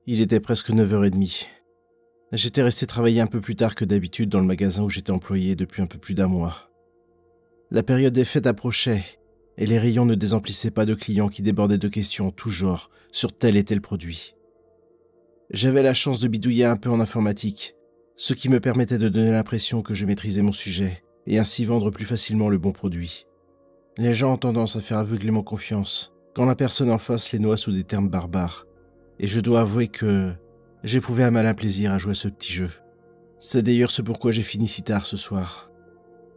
Il était presque 9h30. J'étais resté travailler un peu plus tard que d'habitude dans le magasin où j'étais employé depuis un peu plus d'un mois. La période des fêtes approchait et les rayons ne désemplissaient pas de clients qui débordaient de questions en tout genre sur tel et tel produit. J'avais la chance de bidouiller un peu en informatique, ce qui me permettait de donner l'impression que je maîtrisais mon sujet et ainsi vendre plus facilement le bon produit. Les gens ont tendance à faire aveuglément confiance quand la personne en face les noie sous des termes barbares. Et je dois avouer que j'éprouvais un malin plaisir à jouer à ce petit jeu. C'est d'ailleurs ce pourquoi j'ai fini si tard ce soir.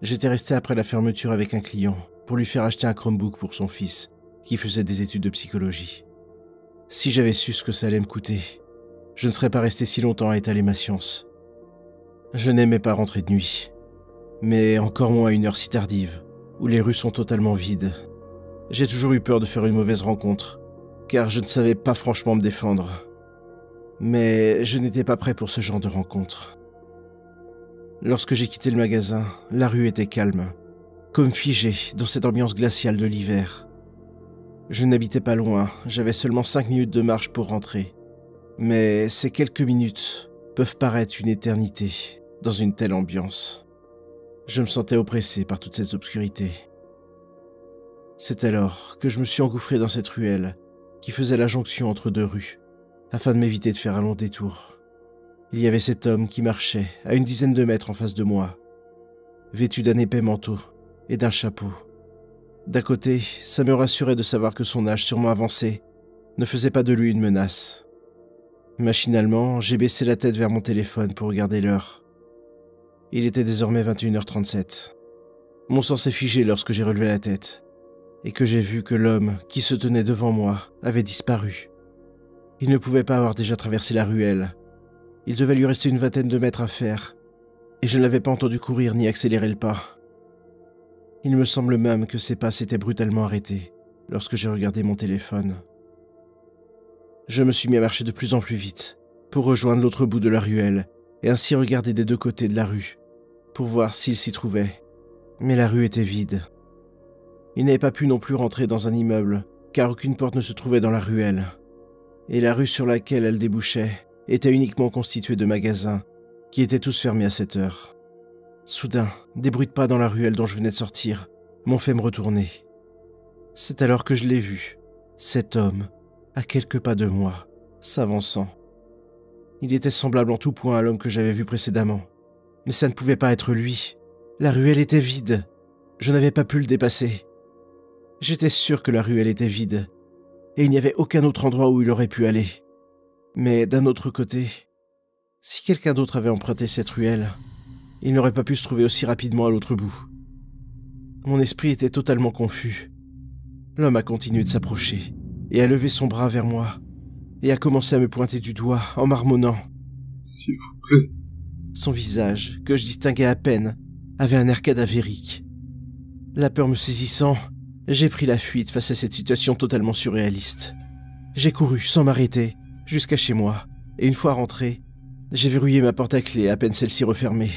J'étais resté après la fermeture avec un client pour lui faire acheter un Chromebook pour son fils, qui faisait des études de psychologie. Si j'avais su ce que ça allait me coûter, je ne serais pas resté si longtemps à étaler ma science. Je n'aimais pas rentrer de nuit, mais encore moins à une heure si tardive, où les rues sont totalement vides. J'ai toujours eu peur de faire une mauvaise rencontre, car je ne savais pas franchement me défendre. Mais je n'étais pas prêt pour ce genre de rencontre. Lorsque j'ai quitté le magasin, la rue était calme, comme figée dans cette ambiance glaciale de l'hiver. Je n'habitais pas loin, j'avais seulement 5 minutes de marche pour rentrer. Mais ces quelques minutes peuvent paraître une éternité dans une telle ambiance. Je me sentais oppressé par toute cette obscurité. C'est alors que je me suis engouffré dans cette ruelle qui faisait la jonction entre deux rues, afin de m'éviter de faire un long détour. Il y avait cet homme qui marchait à une dizaine de mètres en face de moi, vêtu d'un épais manteau et d'un chapeau. D'un côté, ça me rassurait de savoir que son âge sûrement avancé ne faisait pas de lui une menace. Machinalement, j'ai baissé la tête vers mon téléphone pour regarder l'heure. Il était désormais 21h37. Mon sang s'est figé lorsque j'ai relevé la tête et que j'ai vu que l'homme qui se tenait devant moi avait disparu. Il ne pouvait pas avoir déjà traversé la ruelle. Il devait lui rester une vingtaine de mètres à faire, et je ne l'avais pas entendu courir ni accélérer le pas. Il me semble même que ses pas s'étaient brutalement arrêtés lorsque j'ai regardé mon téléphone. Je me suis mis à marcher de plus en plus vite pour rejoindre l'autre bout de la ruelle et ainsi regarder des deux côtés de la rue pour voir s'il s'y trouvait. Mais la rue était vide. Il n'avait pas pu non plus rentrer dans un immeuble, car aucune porte ne se trouvait dans la ruelle. Et la rue sur laquelle elle débouchait était uniquement constituée de magasins, qui étaient tous fermés à cette heure. Soudain, des bruits de pas dans la ruelle dont je venais de sortir m'ont fait me retourner. C'est alors que je l'ai vu, cet homme, à quelques pas de moi, s'avançant. Il était semblable en tout point à l'homme que j'avais vu précédemment. Mais ça ne pouvait pas être lui. La ruelle était vide. Je n'avais pas pu le dépasser. J'étais sûr que la ruelle était vide, et il n'y avait aucun autre endroit où il aurait pu aller. Mais d'un autre côté, si quelqu'un d'autre avait emprunté cette ruelle, il n'aurait pas pu se trouver aussi rapidement à l'autre bout. Mon esprit était totalement confus. L'homme a continué de s'approcher, et a levé son bras vers moi, et a commencé à me pointer du doigt en marmonnant. « S'il vous plaît. » Son visage, que je distinguais à peine, avait un air cadavérique. La peur me saisissant, j'ai pris la fuite face à cette situation totalement surréaliste. J'ai couru, sans m'arrêter, jusqu'à chez moi, et une fois rentré, j'ai verrouillé ma porte à clé à peine celle-ci refermée.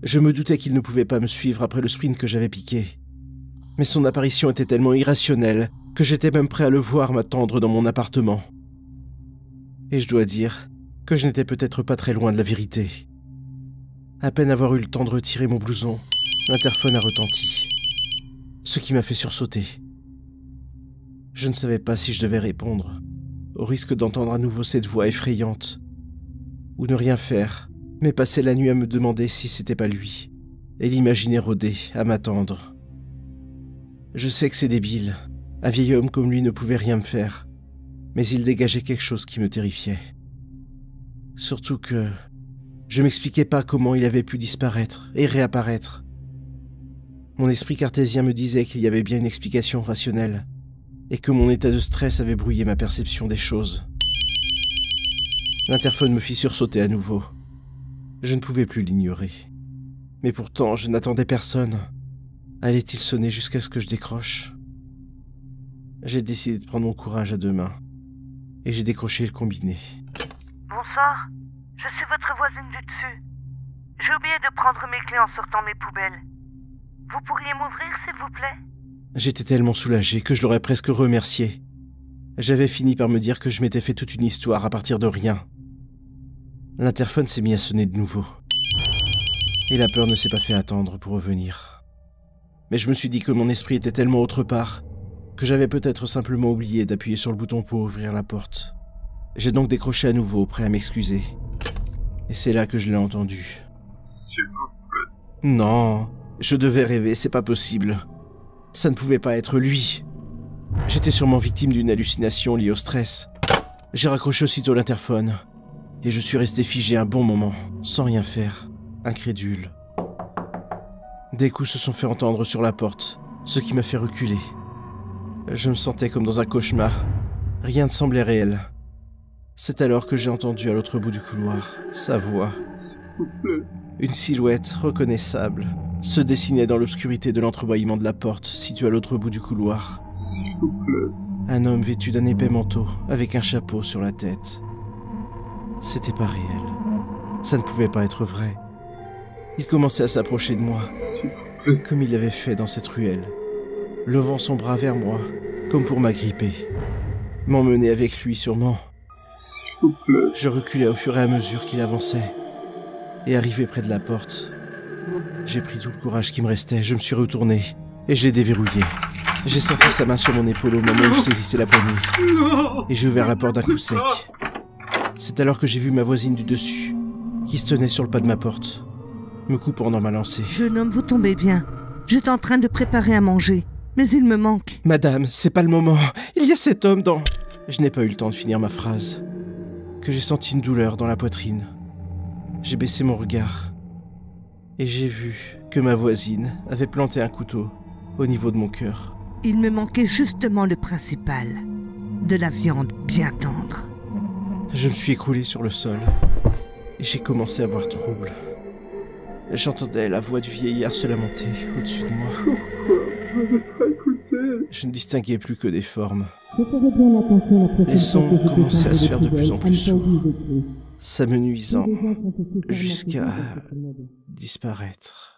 Je me doutais qu'il ne pouvait pas me suivre après le sprint que j'avais piqué. Mais son apparition était tellement irrationnelle que j'étais même prêt à le voir m'attendre dans mon appartement. Et je dois dire que je n'étais peut-être pas très loin de la vérité. À peine avoir eu le temps de retirer mon blouson, l'interphone a retenti, ce qui m'a fait sursauter. Je ne savais pas si je devais répondre, au risque d'entendre à nouveau cette voix effrayante, ou ne rien faire, mais passer la nuit à me demander si c'était pas lui, et l'imaginer rôder, à m'attendre. Je sais que c'est débile, un vieil homme comme lui ne pouvait rien me faire, mais il dégageait quelque chose qui me terrifiait. Surtout que je m'expliquais pas comment il avait pu disparaître et réapparaître. Mon esprit cartésien me disait qu'il y avait bien une explication rationnelle, et que mon état de stress avait brouillé ma perception des choses. L'interphone me fit sursauter à nouveau. Je ne pouvais plus l'ignorer. Mais pourtant, je n'attendais personne. Allait-il sonner jusqu'à ce que je décroche? J'ai décidé de prendre mon courage à deux mains. Et j'ai décroché le combiné. Bonsoir, je suis votre voisine du dessus. J'ai oublié de prendre mes clés en sortant mes poubelles. Vous pourriez m'ouvrir, s'il vous plaît? J'étais tellement soulagé que je l'aurais presque remercié. J'avais fini par me dire que je m'étais fait toute une histoire à partir de rien. L'interphone s'est mis à sonner de nouveau. Et la peur ne s'est pas fait attendre pour revenir. Mais je me suis dit que mon esprit était tellement autre part que j'avais peut-être simplement oublié d'appuyer sur le bouton pour ouvrir la porte. J'ai donc décroché à nouveau, prêt à m'excuser. Et c'est là que je l'ai entendu. S'il vous plaît. Non, je devais rêver, c'est pas possible. Ça ne pouvait pas être lui. J'étais sûrement victime d'une hallucination liée au stress. J'ai raccroché aussitôt l'interphone. Et je suis resté figé un bon moment, sans rien faire, incrédule. Des coups se sont fait entendre sur la porte, ce qui m'a fait reculer. Je me sentais comme dans un cauchemar. Rien ne semblait réel. C'est alors que j'ai entendu à l'autre bout du couloir sa voix. S'il vous plaît. Une silhouette reconnaissable se dessinait dans l'obscurité de l'entrebâillement de la porte située à l'autre bout du couloir. S'il vous plaît. Un homme vêtu d'un épais manteau, avec un chapeau sur la tête. C'était pas réel. Ça ne pouvait pas être vrai. Il commençait à s'approcher de moi, S'il vous plaît. comme il l'avait fait dans cette ruelle, levant son bras vers moi, comme pour m'agripper. M'emmener avec lui sûrement. S'il vous plaît. Je reculais au fur et à mesure qu'il avançait. Et arrivé près de la porte, j'ai pris tout le courage qui me restait, je me suis retourné et je l'ai déverrouillé. J'ai senti sa main sur mon épaule au moment où je saisissais la poignée. Non. Et j'ai ouvert la porte d'un coup sec. C'est alors que j'ai vu ma voisine du dessus, qui se tenait sur le pas de ma porte, me coupant dans ma lancée. Jeune homme, vous tombez bien. J'étais en train de préparer à manger, mais il me manque. Madame, c'est pas le moment. Il y a cet homme dans... Je n'ai pas eu le temps de finir ma phrase, que j'ai senti une douleur dans la poitrine. J'ai baissé mon regard, et j'ai vu que ma voisine avait planté un couteau au niveau de mon cœur. Il me manquait justement le principal. De la viande bien tendre. Je me suis écroulé sur le sol, et j'ai commencé à avoir trouble. J'entendais la voix du vieillard se lamenter au-dessus de moi. Pourquoi vous m'avez pas écouté? Je ne distinguais plus que des formes. Je ferai bien attention la prochaine Les sons fois que je commençaient à se faire de descendrai plus en plus poubelles, sourds, entendu, s'amenuisant Les gens sont aussi fermement jusqu'à critiques sur ce mode. disparaître.